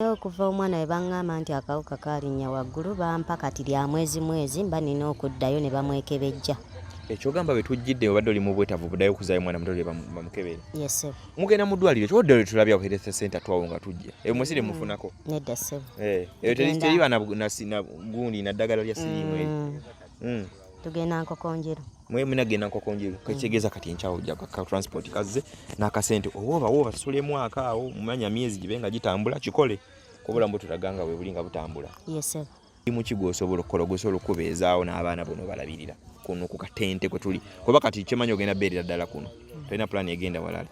Okuva omwana we baŋŋamba nti akawuka kaalinya waggulu bampa kati lya mwezi mba nina okuddayo ne bamwekebejja. Ekyogamba bwe tujjidde obadde oli mu bwetaavu buddayo okuzaayo mwana muto bamukebere. Yes sir. Mugenda mu ddwaliro ekyodde tulabya ku health center twawo nga tujja. Musire mufunako. Nedda sir. Teriba na gundi na ddagala lya siriimu. Tugenda Nkokonjero. Mwe munagenda Nkokonjero. Kitegeeza kati enkyawo ojja ka transport kazze n'akasente oba tusulemu akaawo mumanya myezi gibe nga gitambula kikole. Kubula mbu tutaganga we bulinga butambula. Yes sir. Mu kigo osobola okukola okubeezaawo n'abaana bono balabirira kuno ku katente kwe tuli kuba kati kyemanyi ogenda beerera ddala kuno tolina pulaani egenda walala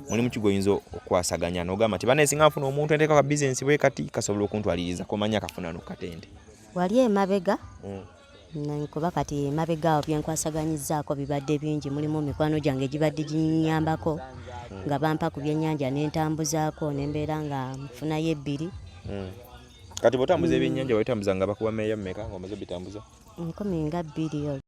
muli mu kigo oyinza okwasaganya n'ogamba nti banneesinga nfuna omuntu enteeka ka bizinesi bwe kati kasobola okuntwaliriza komanya kafuna no katente wali emabega kuba kati emabega awo byenkwasaganyizzaako bibadde bingi mulimu mikwano gyange gibadde ginyambako nga bampa ku byennyanja n'entambuzaako nembeera nga nfunayo ebbiri. Kati botambuza ebyennyanja babitambuza nga bakuba meeya mmeka ng'omaze bitambuza? 12.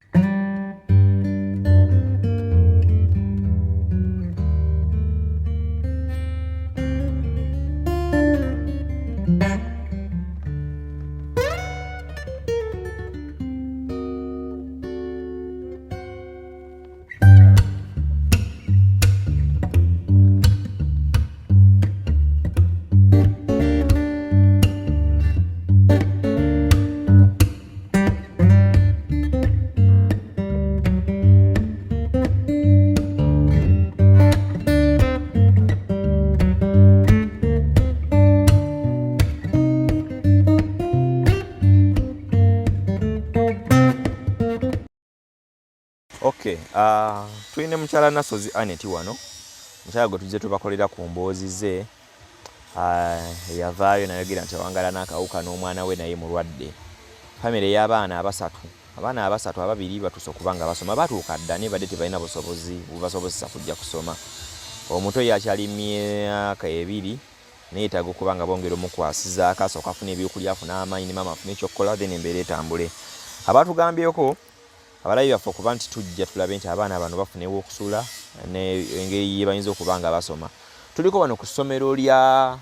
Okay, tulina mukyala Nassozi Aneti wano. Mukyala gwe tujje tubakolera ku mboozi ze. Yavaayo nayogera nti awangala n'akawuka n'omwana we naye mulwadde. Famire y'abaana abasatu. Abaana abasatu ababiri batuuse okuba nga basoma batuuka dda ne badde tebalina busobozi bubasobozesa kujja kusoma. Omuto yakyali myaka 2 neetaaga okuba nga bongera omukwasiza akasooka afuna ebyokulya afuna amaanyi ne maama afuna ekyokukola then embeera etambule. Abatugambyeko abalabi baffe okuba nti tujja tulabe nti abaana bano bafunewo okusula n'engeri ye bayinza okuba nga basoma. Tuliko wano ku ssomero lya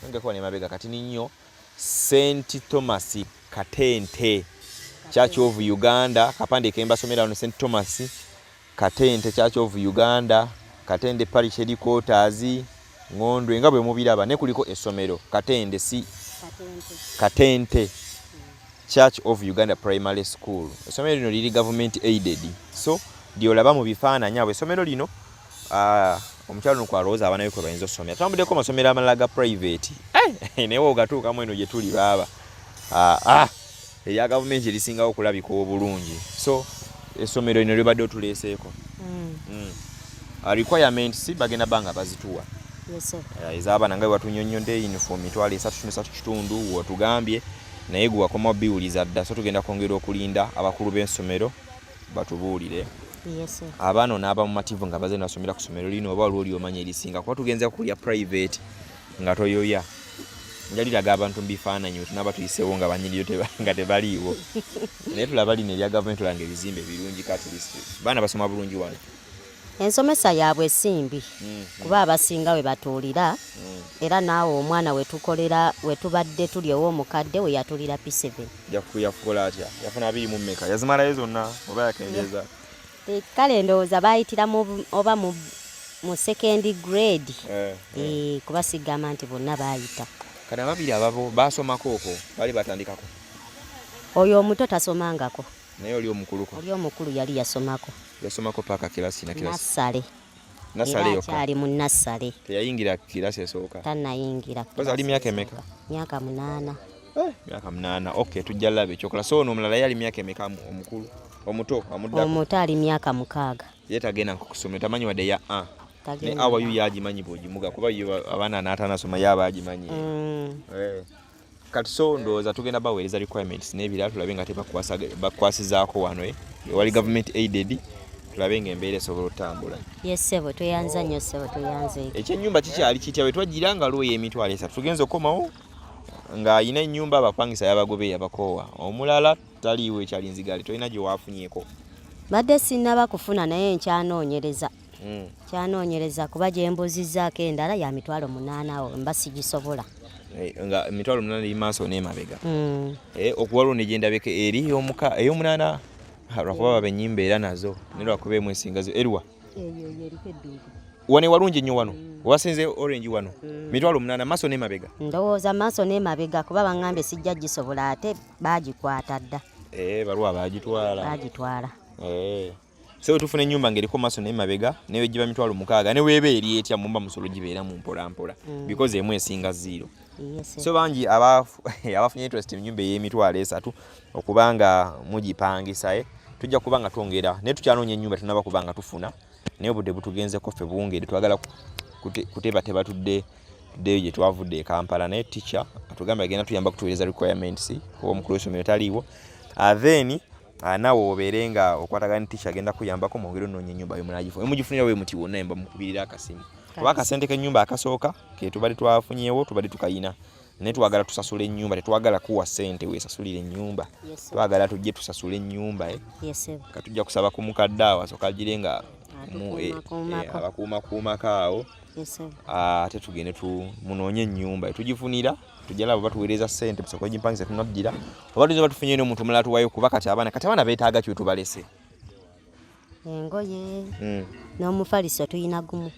ngekuba nemabega kati nnyo St. Thomas Katente Church of Uganda kapande kemba somera wano St. Thomas Katente Church of Uganda Katende Parish Headquarters Ngondwe nga bwe mubiraba ne kuliko essomero Katende Katente Church of Uganda Primary School. Essomero lino liri government aided. So lyolaba mu bifaananyi awo essomero lino omukyalo no kwalowooza abaana be kwe bayinza okusomera. Tutambuddeko amasomero amalala ga private. Naye ogatuukamu eno gye tuli baaba. Eya gavumenti erisingawo okulabika obulungi. So essomero lino libadde otuleeseeko. Requirements bagenda banga bazituwa. Yes sir. Ez'abaana nga bwe batunyonnyodde uniform 3.3 kitundu watugambye. Naye gwe wakoma biwuliza dda so tugenda kwongera okulinda abakulu b'ensomero batubuulire. Yes sir. Abaana n'aba mu mativu nga baze nasomera ku ssomero lino oba lw'oli omanyi erisinga kuba tugenza kulya private nga toyoya. Njaliraga abantu mu bifaananyi tunaba tuyiseewo nga banyiriyo nga tebaliiwo. Naye tulaba lino erya gavumenti olanga ebizimbe birungi kati baana basoma bulungi wano. Ensomesa yaabwe simbi kuba abasinga we batuulira era naawe omwana wetukolera wetubadde tuli ow'omukadde we yatulira P7. Yafukola atya? Yafuna 2 mu mmeka? Yazimalayo zonna oba yakendeza? Kale ndowooza baayitira oba mu second grade. Kuba sigamba nti bonna baayita. Kati ababiri ababo baasomako okwo bali batandikako? Oyo omuto tasomangako. Naye oli omukuluko? Oli omukulu yali yasomako. Yasomako paka kilasi na kilasi? Nassale. Nassale yokka? Akyali mu nassale. Teyayingira kilasi esooka? Tannayingira. Kozi ali myaka emeka? Myaka 8. Myaka 8. Okay, tujja laba ekyokola. So ono omulala yali myaka emeka omukulu? Omuto amuddako? Omuto ali myaka 6. Ye tagenda kusomera tamanyi wadde ya ne awayu yagimanyi bw'ogimuga kuba abaana n'atanasoma yaba agimanyi. Kati so ndowooza tugenda baweereza requirements n'ebirala tulabe nga tebakwasizaako wano wali government aided tulabe ng'embeera esobola otambula. Yes sebo tuyanza nnyo sebo tuyanze. Ekyennyumba kikyali kitya bwe twagira nga luwe emitwalo 3 tugenze okomawo nga ayina ennyumba abapangisa yabagobe yabakoowa omulala taliiwo ekyali nzigale tolina gye waafunyeko. Badde sinnaba kufuna naye nkyanoonyereza. Kyanoonyereza kuba gye mbuzizzaako endala ya 8,000 mba sigisobola. nga emitwalo 8 eri maaso n'emabega okuwalwo negyendabeko eri ey'omunaana lwakuba baba ennyimba era nazo ne lwakuba emu esingazo erwa wane walungi nnyo wano wasinze orange wano mitwalo 8 maaso n'emabega ndowooza maaso n'emabega kuba baŋŋambye sijja gisobola ate baagikwata dda balwa baagitwala so tufuna ennyumba ng'eriko maaso n'emabega newe giba mitwalo 6 ne weeba eri etya mumba musolo gibeera mu mpolampola because emu esinga 0 so bangi abafunye interest mu nyumba ey'emitwalo 3 okubanga mugipangisa tujja kubanga twongera ne tukyanoonya ennyumba tunaba kubanga tufuna naye obudde butugenzeko ffe buwungedde twagala kutebateba tuddeyo gye twavudde e Kampala naye teacher atugamba agenda tuyamba kutuweereza requirements kuba omukulu w'essomero taliiwo then naawe obeere nga okwatagana teacher agenda kuyambako mwongere onoonya ennyumba yomunagifuna emugifunira we muti wonna emba mukubirira akasimu kuba akasente k'ennyumba akasooka ke tubadde twafunyeewo tubadde tukayina naye twagala tusasula ennyumba tetwagala kuwa ssente weesasulira ennyumba twagala tujje tusasula ennyumba katujja kusaba ku mukadde awo asooka agire nga abakuumakuumako awo ate tugende munoonye ennyumba tugifunira tujala baba tuweereza ssente busoko gimpangisa tunaggira oba tuzo batufunye n'omuntu omulala tuwayo kuba kati abaana beetaaga kyo tubalese engoye n'omufaliso tuyina gumu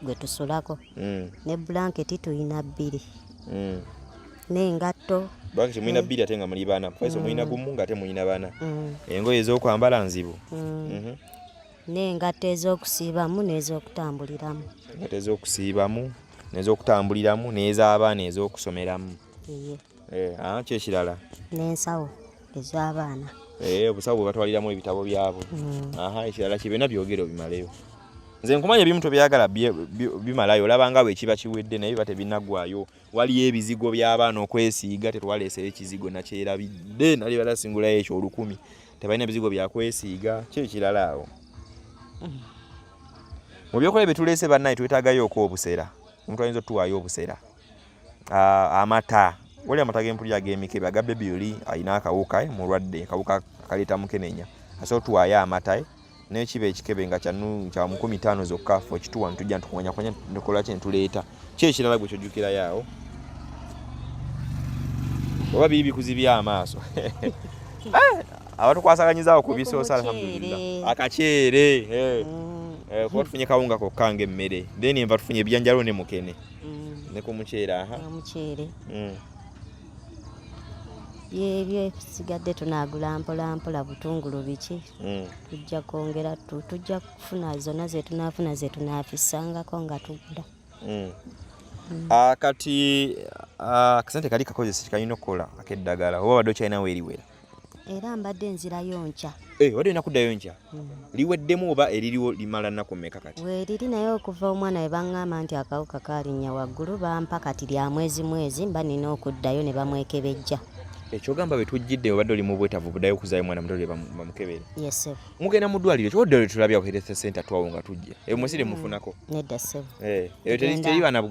gwe tusulako ne blanketi tuyina 2 n'engatto blanketi muyina 2 ate nga muli baana mufaliso muyina gumu ng'ate muyina baana engoye ez'okwambala nzibu n'engatto ez'okusiibamu n'ez'okutambuliramu engatto ez'okusiibamu n'ez'okutambuliramu n'ez'abaana ez'okusomeramu kyekirala n'ensawo ez'abaana obusawo bwe batwaliramu ebitabo byabwe ekirala kibeena byogere obimaleyo nze nkumanya ebimu tobyagala bimalayo olabanga bwe kiba kiwedde naye biba tebinaggwayo waliyo ebizigo by'abaana okwesiiga tetwaleeseyo ekizigo nakyerabidde nali batasingulayo ekyo 1000 tebalina bizigo byakwesiiga kyekirala awo mu byokola bye tuleese bannaye twetaagayooko obusera omuntu ayinza otuwaayo obusera amata wali amata g'empulira ag'emikebe aga bebyoli alina akawuka mulwadde akawuka kaleeta mukenenya asobola otuwaayo amata n'ekiba ekikebe nga kya 15 zokka ffe okituwa netujja ntukonyakonya nekola kye netuleeta kyekirala gwe kyojjukirayo awo oba biri bikuzibya amaaso abatukwasaganyizaako ku bisoosa alhamdulillah akaceere kuba tufunye kawunga kokka ng'emmere then enva tufunye ebyanjalo ne mukene ne ku muceere omuceere yebyo sigadde tunaagula mpolampola butungulu biki tujja kwongera tujja kufuna zonna zetunaafuna zetunaafisangako nga tugula kati akasente kali kakozesa kalina okukola akeddagala oba wadde okyalina weeriwera era mbadde nzirayo nkya wadde olina kuddayo nkya liweddemu oba eririwo limala nnaku mmeka kati weeriri naye okuva omwana we baŋŋamba nti akawuka kalinnya waggulu bampa kati lya mwezi mba nina okuddayo ne bamwekebejja ekyogamba bwe tujjidde obadde oli mu bwetaavu buddayo okuzaayo mwana muto lye bamukebere mugenda mu ddwaliro kyoddalo tulabya ku health center twawo nga tujja mwesire mufunako nedda ssebo eyo teriba na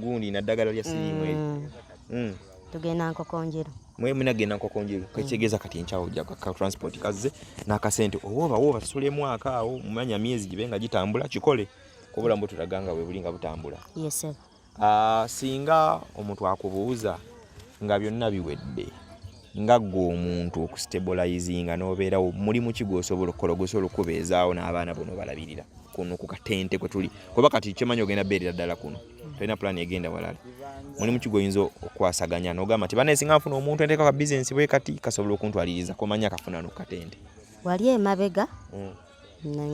gundi naddagala lya siriimu eyo tugenda nkokonjero munagenda nkokonjero kakitegeeza kati enkyawo ka transport kazze n'akasente oba tusulemu akaawo mumanya myezi gibe nga gitambula kikole kubulamu tutaganga bwe buli nga butambula singa omuntu akubuuza nga byonna biwedde nga gwe omuntu okustabilizinga n'obeerawo mulimu ki gw'osobola okukola gw'osobola okubeezaawo n'abaana bono balabirira kuno ku katente kwe tuli kuba kati kyemanyi ogenda beerera ddala kuno tolina pulaani egenda walala mulimu ki gw'oyinza okwasaganya n'ogamba nti bana esinga nfuna omuntu enteeka ka bizinesi bwe kati kasobola okuntwaliriza komanya akafuna n'okukatente wali emabega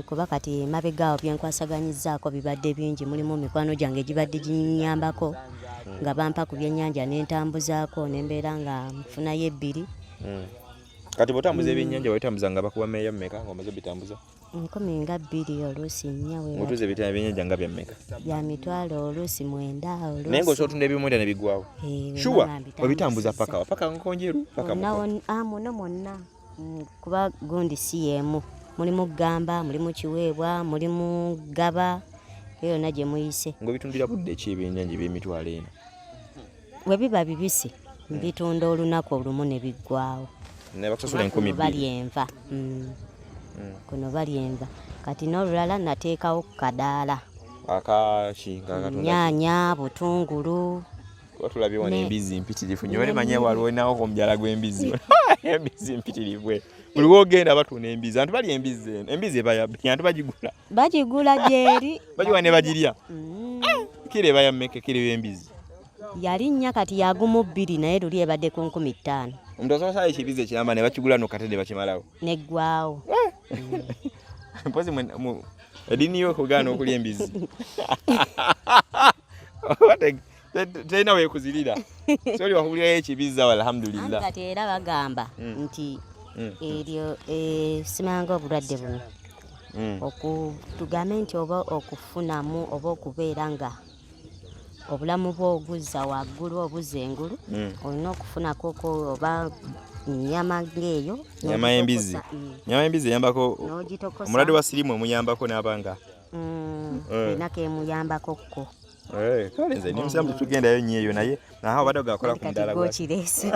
kuba kati emabega awo byenkwasaganyizaako bibadde bingi mulimu mikwano gyange gibadde ginyambako nga bampa ku byennyanja n'entambuzaako nembeera nga nfunayo 2 kati bw'otambuza ebyennyanja wetambuza nga bakuba meeya mmeka ng'omaze bitambuza 12 oluusi 4 otuze ebyennyanja nga byammeka bya mitwalo oluusi 9 naye ng'osobola otunda ebyomwenda ne biggwawo shuwa obitambuza paka nkonjeru paka muno mwonna kuba gundi si yemu mulimu gamba mulimu kiweebwa mulimu gaba eyo yonna gye muyise ng'obitundira budde ki ebyennyanja eby'emitwalo eno bwe biba bibisi mbitunda olunaku olumu ne biggwawo ne bakusasula 2,000 bali enva kuno bali enva kati n'olulala nateekawo ku kadaala akaki nyaanya butungulu Watulabye wano embizi mpitirifu nnyo manye waliwo nawo omujala gw'embizi embizi mpitirivu buli wogenda batuna embizi abantu bali embizi abantu bagigula gyeri bagiwa ne bagirya kire bayammeke kire embizi yali nnya kati yagumu 2 naye luli ebadde ku 15,000 omuntu asobola ekibizi ekiramba ne bakigula n'okatende bakimalawo neggwawo mpozi edini yo kugaana okulya embizi tena wekuzirira soli wahulirayo ekibiza alhamdulillah kati era bagamba nti eryo simanga obulwadde buno tugambe nti oba okufunamu oba okubeera nga obulamu bw'oguzza waggulu obuzza engulu olina okufunako oba nyama ng'eyo nyama y'embizi eyambako omulwadde wa siriimu omuyambako n'abanga enako emuyambako ko kale nze nimusamu tugendayo nnyo eyo naye naho abadde gakola ku mudaala gwakirese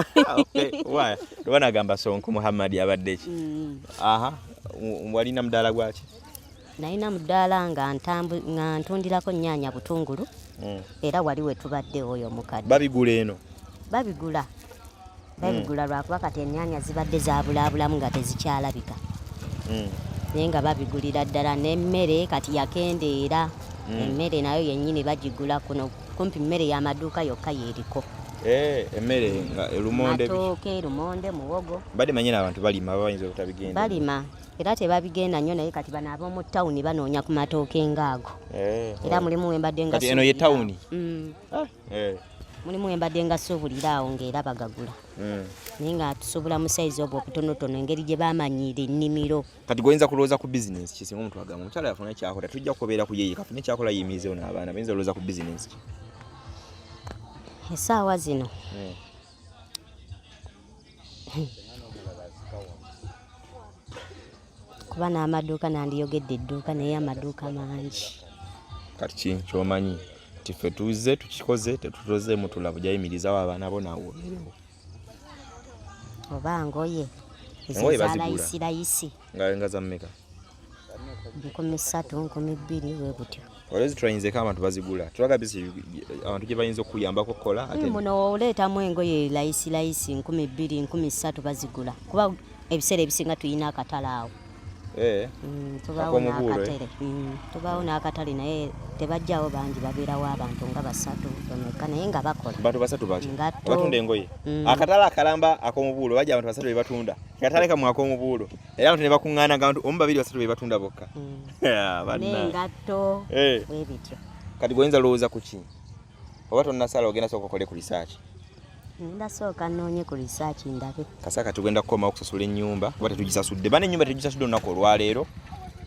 lwanagamba Sonko Muhammad abadde ki walina mudaala gwaki nalina mudaala nga ntundirako nnyaanya butungulu era wali we tubadde oyo mukadde babigula eno babigula lwakuba kati ennyaanya zibadde zabulaabulamu nga tezikyalabika naye nga babigulira ddala n'emmere kati yakendeera emmere nayo yennyini bagigula kuno kumpi mmere y'amaduuka yokka yeeriko emmere nga elumonde matooke lumonde muwogo badde manyina abantu balima bayinza obutabigenda balima era tebabigenda nnyo naye kati bano ab'omu tawuni banoonya ku matooke ngaago era mulimu wembadde nga kati eno ye tawuni mulimu wembadde nga suubulira awo ng'era bagagula naye nga tusobola mu sayizi obwo obutonotono engeri gye bamanyiira ennimiro kati goyinza kulowooza ku bizinensi kisinga omuntu agamba omukyala yafuna ekyakola tujja kubeera ku yeeye kafune ekyakola yimirizeewo n'abaana bayinza olowooza ku bizinensi essaawa zino kuba n'amaduuka nandiyogedde edduuka naye amaduuka mangi kati ki kyomanyi nti ffe tuzze tukikoze tetutozeemu tulabu gyayimirizawo abaana bo naawobeerewo oba ngoye ezalayisirayisi nga zammeka 3,000 2,000 bwe butyo olwezi twayinzeko abantu bazigula tulaga bisi abantu gye bayinza okuyambako okukola ate muno oleetamu engoye layisirayisi 2,000 3,000 bazigula kuba ebiseera ebisinga tuyina akatale awo tubaawo n'akatale naye tebajjawo bangi babeerawo abantu nga 3 bameka naye nga bakola bantu 3 baki batunda engoye akatale akalamba ak'omubuulo bajja abantu 3 be batunda akatale kamwe ak'omubuulo era abantu ne bakuŋŋaana nga abantu 2 3 be batunda bokka n'engatto webityo kati goyinza lowooza ku ki oba tonnasala ogenda sooka okole ku risaaki ndasooka nnoonye ku risaaki ndabe kasaka tugenda kukomawo okusasula ennyumba kuba tetugisasudde bana ennyumba tetugisasudde olunaku olwaleero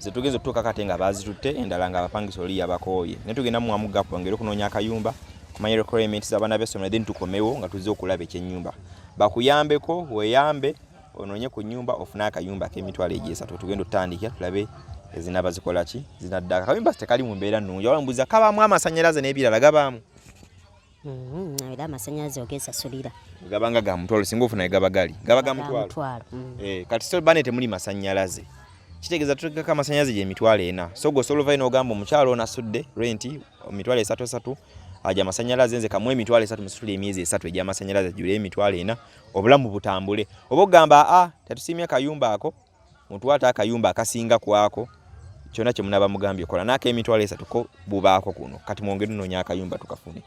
ze tugenza otutuuka kate nga baazitutte endala nga abapangisa oli yabakooye naye tugenda muwamugapu wangeri okunoonya akayumba kumanya requirements z'abaana b'essomero then tukomewo nga tuzze okulaba ekyennyumba bakuyambeko weeyambe onoonye ku nnyumba ofune akayumba ak'emitwalo egy'esatu tugenda otutandika tulabe ezinaba zikola ki zinadda akayumba tekali mu mbeera nnungi walambuuza kabaamu amasannyalaze n'ebirala gabaamu era amasannyalaze ogesasulira gabanga ga mutwalo singa ofuna gaba gali gaba ga mutwalo kati so bane temuli masannyalaze kitegeeza tutegeka amasannyalaze gye emitwalo 4 so gosola vaina ogamba omukyalo onasudde renti emitwalo 3 aja amasannyalaze nze kamwe emitwalo 3 musitule emyezi 3 ejya amasannyalaze jule emitwalo 4 obulamu butambule oba ogamba tetusimye kayumba ako mutwata akayumba akasinga kwako kyona kye munaba mugambye kola naka emitwalo 3 ko bubaako kuno kati mwongere noonya akayumba tukafune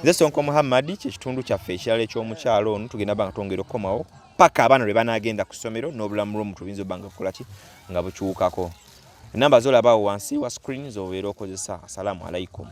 nze Sonko Muhammad kitundu kyaffe ekirala eky'omukyalo ono tugenda banga twongere okukomawo paka abaana lwe banaagenda ku ssomero n'obulamu lw'omuntu buyinza obanga kukola ki nga bukyukako enamba z'olabaawo wansi wa screen z'obeera okozesa. Assalamu alaikum.